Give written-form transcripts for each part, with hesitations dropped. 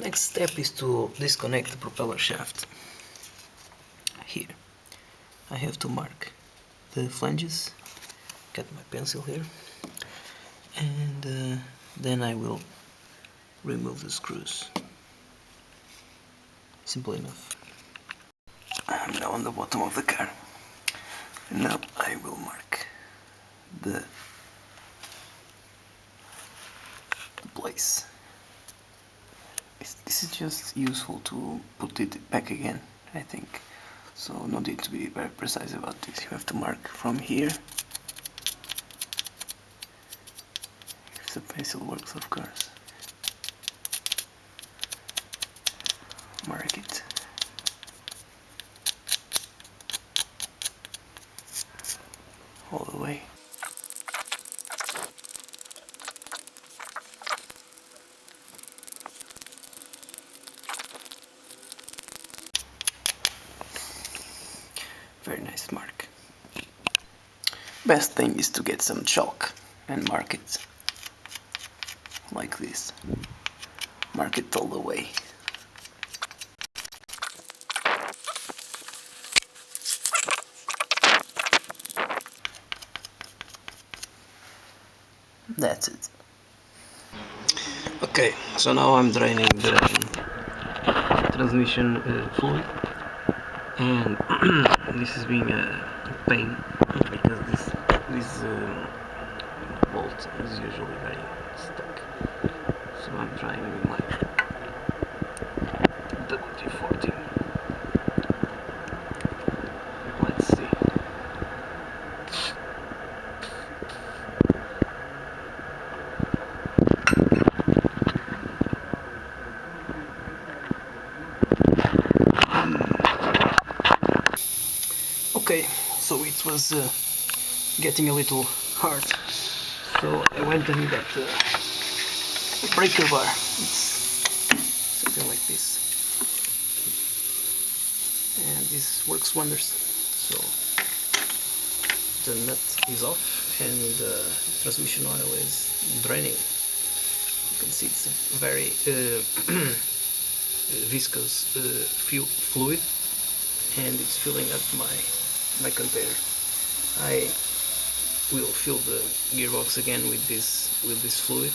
next step is to disconnect the propeller shaft. Here I have to mark the flanges, got my pencil here, and then I will remove the screws. Simple enough. I'm now on the bottom of the car, and now I will mark the place. This is just useful to put it back again, I think. So no need to be very precise about this. You have to mark from here. If the pencil works, of course. Mark it. All the way. Very nice mark. Best thing is to get some chalk and mark it like this. Mark it all the way. That's it. Okay, so now I'm draining the transmission fluid, and this is being a pain because this bolt is usually very stuck. So I'm trying with my WD-40. Let's see. Okay, so it was getting a little hard, so I went and got the breaker bar. It's something like this, and this works wonders. So the nut is off and the transmission oil is draining. You can see it's a very viscous fluid, and it's filling up my container. I will fill the gearbox again with this fluid,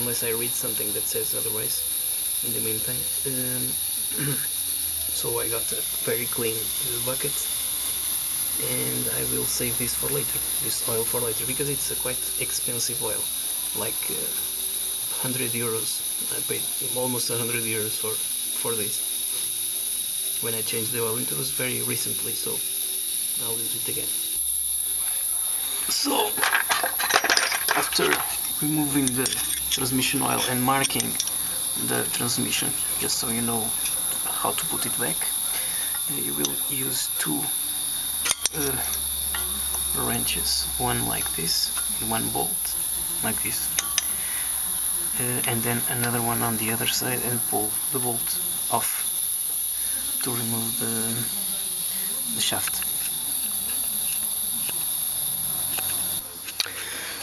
unless I read something that says otherwise in the meantime. So I got a very clean bucket, and I will save this for later, this oil for later, because it's a quite expensive oil, like 100 euros. I paid almost 100 euros for this. When I changed the oil, it was very recently, so I'll use it again. So after removing the transmission oil and marking the transmission, just so you know how to put it back, you will use two wrenches, one like this and one bolt like this, and then another one on the other side, and pull the bolt off to remove the shaft.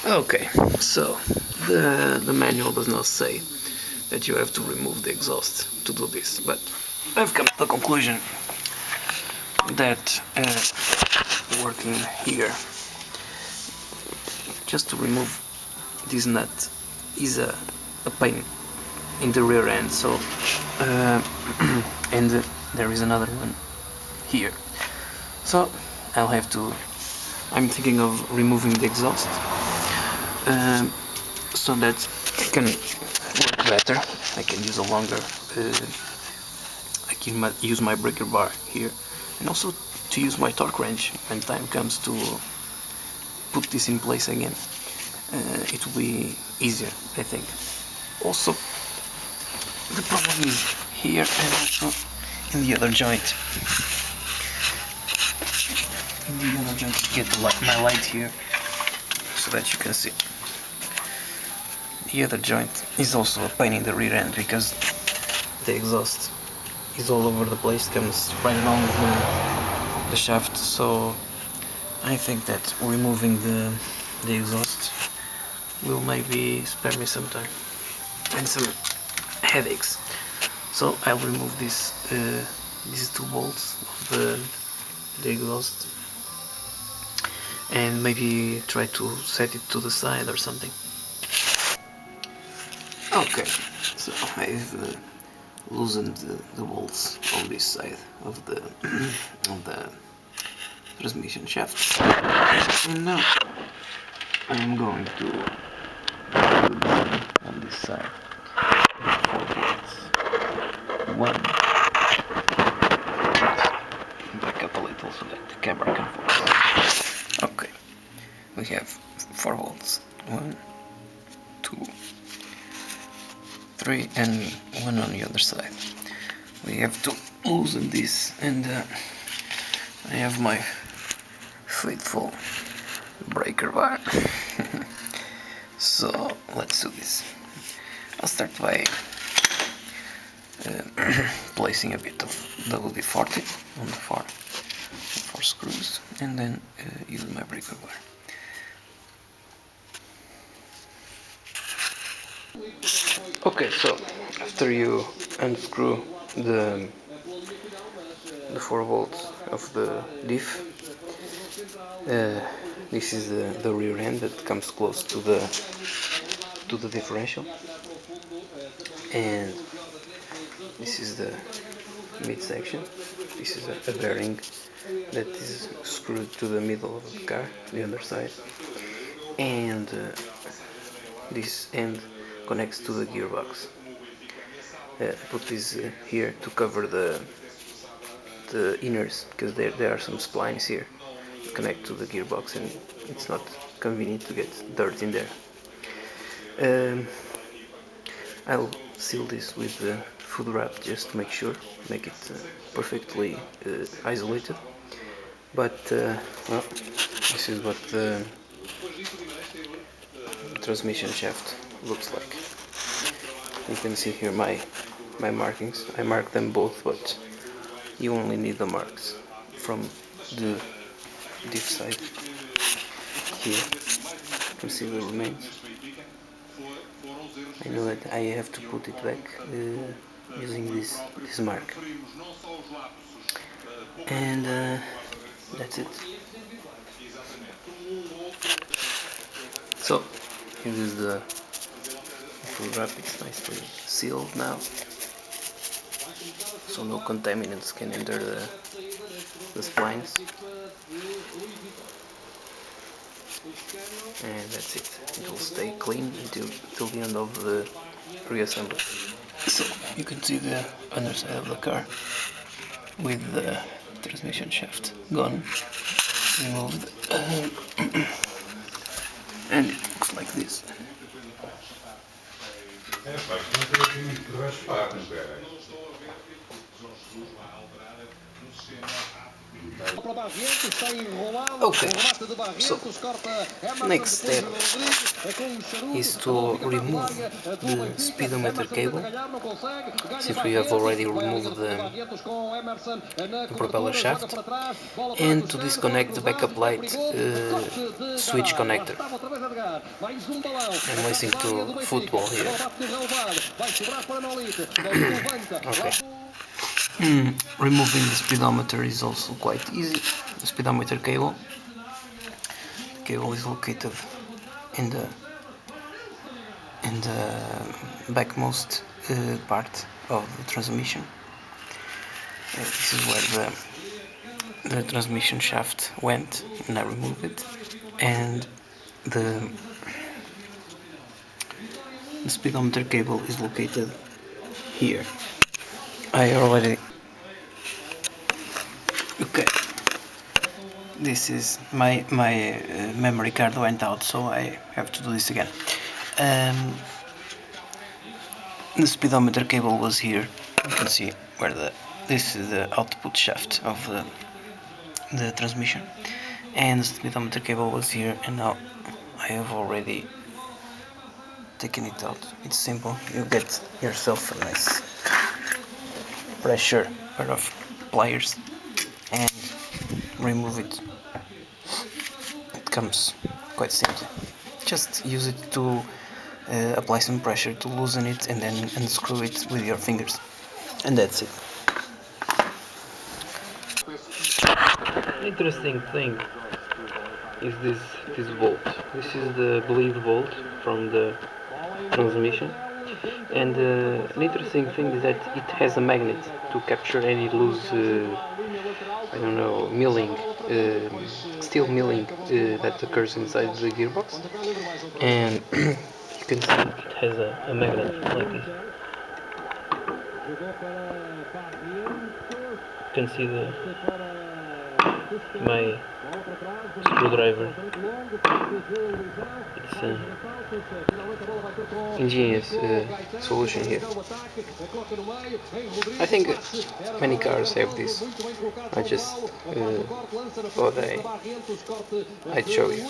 Okay, so the manual does not say that you have to remove the exhaust to do this, but I've come to the conclusion that working here, just to remove this nut is a pain in the rear end. So and there is another one here, so I'm thinking of removing the exhaust, so that I can work better. I can use a longer I can use my breaker bar here, and also to use my torque wrench when time comes to put this in place again. It will be easier, I think. Also, the problem is here and also in the other joint. In the other joint, get my light here so that you can see. The other joint is also a pain in the rear end because the exhaust is all over the place, comes right along the shaft. So I think that removing the exhaust will maybe spare me some time and some headaches. So I'll remove these two bolts of the exhaust and maybe try to set it to the side or something. Okay, so I've loosened the bolts on this side of the of the transmission shaft, and now I'm going to do the same on this side. 4 bolts. One. Back up a little so that the camera can focus. Okay, we have 4 bolts. 1, 2, 3, and 1 on the other side. We have to loosen this, and I have my faithful breaker bar. So let's do this. I'll start by placing a bit of WD-40 on the 4 screws, and then use my breaker bar. Okay, so after you unscrew the 4 volts of the diff, this is the rear end that comes close to the differential, and this is the midsection. This is a bearing that is screwed to the middle of the car, the other side, and this end connects to the gearbox. I put this here to cover the inners, because there are some splines here that connect to the gearbox, and it's not convenient to get dirt in there. I'll seal this with food wrap just to make it perfectly isolated. But well, this is what the transmission shaft looks like. You can see here my markings. I marked them both, but you only need the marks from the diff side. Here you can see the remains. I know that I have to put it back using this mark, and that's it. So here is the full wrap. It's nicely sealed now, so no contaminants can enter the splines. And that's it. It will stay clean until the end of the reassembly. So you can see the underside of the car with the transmission shaft gone, removed, and it looks like this. Okay, so next step is to remove the speedometer cable, since we have already removed the propeller shaft, and to disconnect the backup light switch connector. I'm listening to football here. Okay. Removing the speedometer is also quite easy. The speedometer cable. The cable is located in the backmost part of the transmission. This is where the transmission shaft went when I removed it, and the speedometer cable is located here. I already... Okay. This is my memory card went out, so I have to do this again. The speedometer cable was here. You can see where this is the output shaft of the transmission, and the speedometer cable was here, and now I have already taken it out. It's simple. You get yourself a nice pressure pair of pliers and remove it. It comes quite simply. Just use it to apply some pressure to loosen it, and then unscrew it with your fingers. And that's it. Interesting thing is this bolt. This is the bleed bolt from the transmission, and an interesting thing is that it has a magnet to capture any loose I don't know, milling, steel milling that occurs inside the gearbox, and you can see it has a magnet like this. You can see my screwdriver. It's an ingenious solution here. I think many cars have this. I just thought I'd show you.